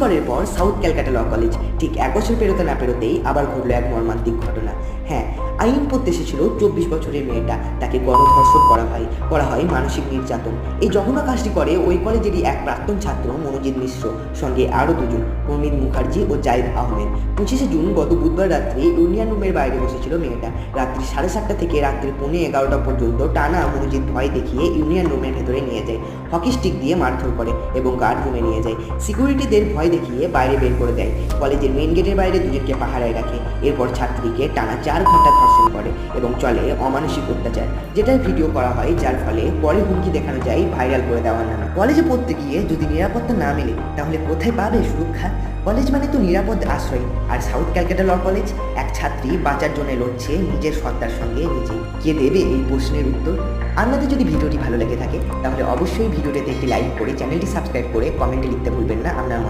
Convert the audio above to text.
করের পর south Calcutta law college, ঠিক 1 বছর পেরোতে না পেরোতেই আবার ঘটলো এক মর্মান্তিক ঘটনা। হ্যাঁ, আইন পড়তে এসেছিল 24 বছরের মেয়েটা, তাকে গণধর্ষণ করা হয় মানসিক নির্যাতন। এই জঘন্য কাজটি করে ওই কলেজেরই এক প্রাক্তন ছাত্র মনোজিৎ মিশ্র, সঙ্গে আরও দুজন, প্রমিত মুখার্জি ও জাহিদ আহমেদ। 25শে জুন গত বুধবার রাত্রে ইউনিয়ন রুমের বাইরে বসেছিল মেয়েটা। রাত্রি 7:30 থেকে রাত্রি 11:15 পর্যন্ত টানা মনোজিৎ ভয় দেখিয়ে ইউনিয়ন রুমের ভেতরে নিয়ে যায়, হকি স্টিক দিয়ে মারধর করে এবং গার্ড রুমে নিয়ে যায়। সিকিউরিটিদের ভয় দেখিয়ে বাইরে বের করে দেয়। কলেজের মেইন গেটের বাইরে দুজনকে পাহারায় রাখে। এরপর ছাত্রীকে টানা 4 ঘন্টা ধর্ষণ করে এবং চলে অমানসিক অত্যাচার, যেটার ভিডিও করা হয়, যার ফলে পরে হুমকি দেখানো যায় ভাইরাল করে দেওয়ার নামে। কলেজে পড়তে গিয়ে যদি নিরাপত্তা না মেলে তাহলে কোথায় পাবে সুরক্ষা? কলেজ মানে তো নিরাপদ আশ্রয়। আর সাউথ ক্যালকাটা ল কলেজ এক ছাত্রী বাঁচার জন্য লড়ছে নিজের সত্তার সঙ্গে নিজে। কে দেবে এই প্রশ্নের উত্তর? আপনাদের যদি ভিডিওটি ভালো লেগে থাকে তাহলে অবশ্যই ভিডিওটিতে একটি লাইক করে চ্যানেলটি সাবস্ক্রাইব করে কমেন্টে লিখতে ভুলবেন না আপনার